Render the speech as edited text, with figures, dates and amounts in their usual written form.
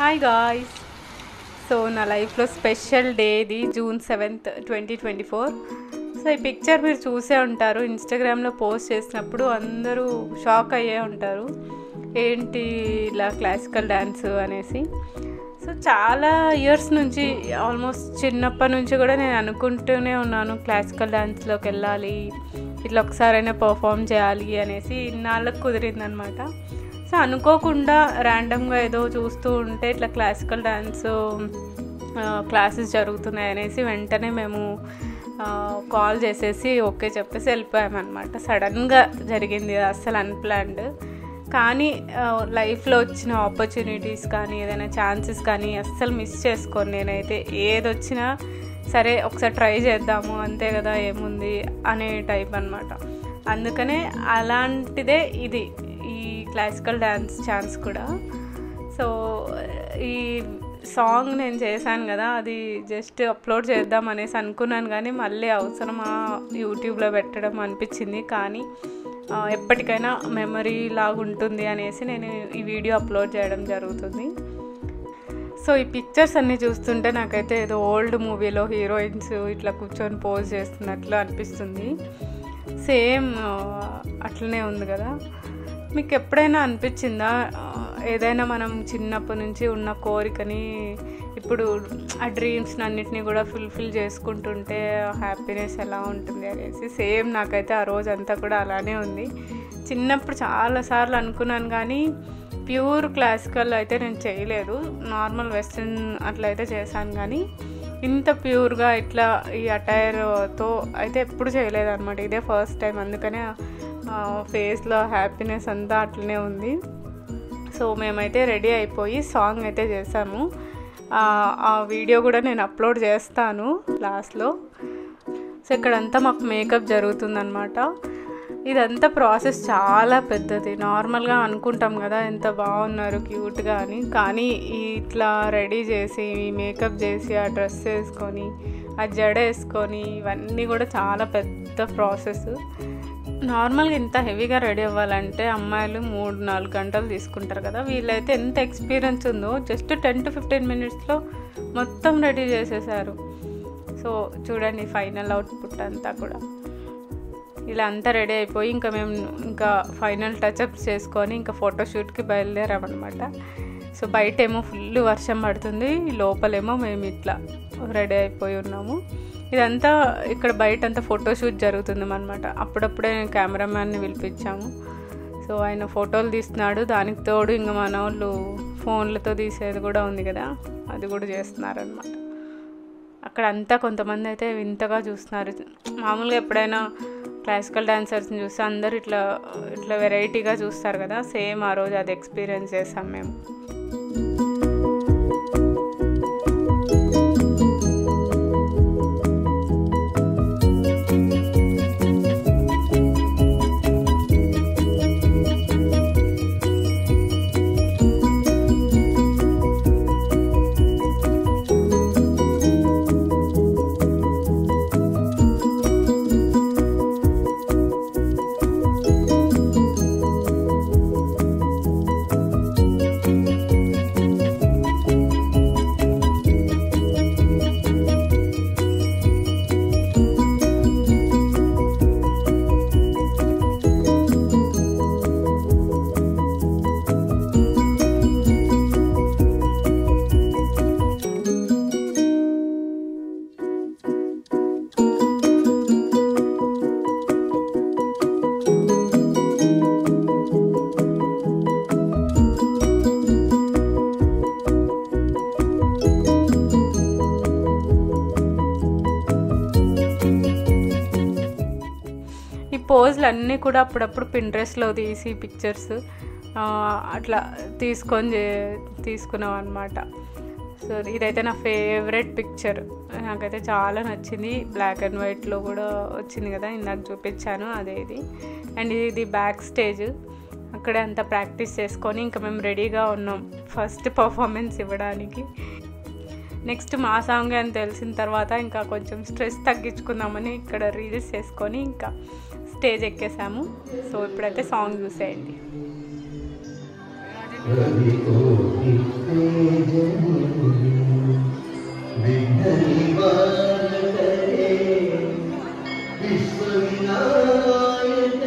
Hi guys. So నా లైఫ్లో special day ఇది జూన్ 7th 2024. సో ఈ పిక్చర్ మీరు చూసే ఉంటారు, ఇన్స్టాగ్రామ్లో పోస్ట్ చేసినప్పుడు అందరూ షాక్ అయ్యే ఉంటారు, ఏంటి ఇలా క్లాసికల్ డ్యాన్స్ అనేసి. సో చాలా ఇయర్స్ నుంచి, ఆల్మోస్ట్ చిన్నప్పటి నుంచి కూడా నేను అనుకుంటూనే ఉన్నాను క్లాసికల్ డ్యాన్స్లోకి వెళ్ళాలి, ఇట్లా ఒకసారైనా పర్ఫామ్ చేయాలి అనేసి. ఇన్నాళ్ళకు కుదిరిందనమాట. సో అనుకోకుండా ర్యాండమ్గా ఏదో చూస్తూ ఉంటే ఇట్లా క్లాసికల్ డ్యాన్స్ క్లాసెస్ జరుగుతున్నాయి అనేసి వెంటనే మేము కాల్ చేసేసి ఓకే చెప్పేసి వెళ్ళిపోయామన్నమాట. సడన్గా జరిగింది, అస్సలు అన్ప్లాన్డ్. కానీ లైఫ్లో వచ్చిన ఆపర్చునిటీస్ కానీ ఏదైనా ఛాన్సెస్ కానీ అస్సలు మిస్ చేసుకోను నేనైతే. ఏదొచ్చినా సరే ఒకసారి ట్రై చేద్దాము, అంతే కదా ఏముంది అనే టైప్ అనమాట. అందుకనే అలాంటిదే ఇది, ఈ క్లాసికల్ డ్యాన్స్ ఛాన్స్ కూడా. సో ఈ సాంగ్ నేను చేశాను కదా, అది జస్ట్ అప్లోడ్ చేద్దాం అనేసి అనుకున్నాను, కానీ మళ్ళీ అవసరమా యూట్యూబ్లో పెట్టడం అనిపించింది. కానీ ఎప్పటికైనా మెమరీ లాగా ఉంటుంది అనేసి నేను ఈ వీడియో అప్లోడ్ చేయడం జరుగుతుంది. సో ఈ పిక్చర్స్ అన్నీ చూస్తుంటే నాకైతే ఏదో ఓల్డ్ మూవీలో హీరోయిన్స్ ఇట్లా కూర్చొని పోజ్ చేస్తున్నట్లు అనిపిస్తుంది. సేమ్ అట్లనే ఉంది కదా. మీకు ఎప్పుడైనా అనిపించిందా, ఏదైనా మనం చిన్నప్పటి నుంచి ఉన్న కోరికని ఇప్పుడు ఆ డ్రీమ్స్ని అన్నిటినీ కూడా ఫుల్ఫిల్ చేసుకుంటుంటే హ్యాపీనెస్ ఎలా ఉంటుంది అనేసి? సేమ్ నాకైతే ఆ రోజంతా కూడా అలానే ఉంది. చిన్నప్పుడు చాలాసార్లు అనుకున్నాను, కానీ ప్యూర్ క్లాసికల్ అయితే నేను చేయలేదు. నార్మల్ వెస్ట్రన్ అట్లయితే చేశాను, కానీ ఇంత ప్యూర్గా ఇట్లా ఈ అటైర్తో అయితే ఎప్పుడు చేయలేదు అనమాట. ఇదే ఫస్ట్ టైం. అందుకనే ఫేస్లో హ్యాపీనెస్ అంతా అట్లనే ఉంది. సో మేమైతే రెడీ అయిపోయి సాంగ్ అయితే చేసాము. ఆ వీడియో కూడా నేను అప్లోడ్ చేస్తాను లాస్ట్లో. సో ఇక్కడంతా మాకు మేకప్ జరుగుతుందన్నమాట. ఇదంతా ప్రాసెస్ చాలా పెద్దది. నార్మల్గా అనుకుంటాం కదా ఎంత బాగున్నారు క్యూట్గా అని, కానీ ఇట్లా రెడీ చేసి మేకప్ చేసి ఆ డ్రెస్ వేసుకొని ఆ జడ వేసుకొని ఇవన్నీ కూడా చాలా పెద్ద ప్రాసెస్. నార్మల్గా ఇంత హెవీగా రెడీ అవ్వాలంటే అమ్మాయిలు 3-4 గంటలు తీసుకుంటారు కదా. వీళ్ళైతే ఎంత ఎక్స్పీరియన్స్ ఉందో, జస్ట్ 10 to 15 minutesలో మొత్తం రెడీ చేసేసారు. సో చూడండి ఫైనల్ అవుట్పుట్ అంతా కూడా. ఇలా అంతా రెడీ అయిపోయి ఇంకా ఫైనల్ టచ్అప్స్ చేసుకొని ఇంకా ఫోటోషూట్కి బయలుదేరామన్నమాట. సో బయటేమో ఫుల్ వర్షం పడుతుంది, లోపలేమో మేము ఇట్లా రెడీ అయిపోయి ఉన్నాము. ఇదంతా ఇక్కడ బయట అంతా ఫోటోషూట్ జరుగుతుంది అన్నమాట. అప్పుడప్పుడే కెమెరామ్యాన్ని పిలిపించాము. సో ఆయన ఫోటోలు తీస్తున్నాడు, దానికి తోడు ఇంకా మన వాళ్ళు ఫోన్లతో తీసేది కూడా ఉంది కదా, అది కూడా చేస్తున్నారనమాట. అక్కడ అంతా కొంతమంది అయితే వింతగా చూస్తున్నారు. మామూలుగా ఎప్పుడైనా క్లాసికల్ డాన్సర్స్ని చూస్తే అందరూ ఇట్లా వెరైటీగా చూస్తారు కదా, సేమ్ ఆ రోజు అది ఎక్స్పీరియన్స్ చేసాం మేము. పోజులు అన్నీ కూడా అప్పుడప్పుడు పింట్రెస్ట్లో తీసి పిక్చర్స్ అట్లా తీసుకున్నాం అనమాట. సో ఇదైతే నా ఫేవరెట్ పిక్చర్, నాకైతే చాలా నచ్చింది. బ్లాక్ అండ్ వైట్లో కూడా వచ్చింది కదా, ఇందాక చూపించాను అదే ఇది. అండ్ ఇది బ్యాక్ స్టేజ్, అక్కడే అంతా ప్రాక్టీస్ చేసుకొని ఇంకా మేము రెడీగా ఉన్నాం ఫస్ట్ పర్ఫార్మెన్స్ ఇవ్వడానికి. నెక్స్ట్ మా సాంగ్ అని తెలిసిన తర్వాత ఇంకా కొంచెం స్ట్రెస్ తగ్గించుకుందామని ఇక్కడ రీల్స్ చేసుకొని ఇంకా స్టేజ్ ఎక్కేసాము. సో ఇప్పుడైతే సాంగ్ చూసేయండి. विघ्न निवारक रे विश्व विनायक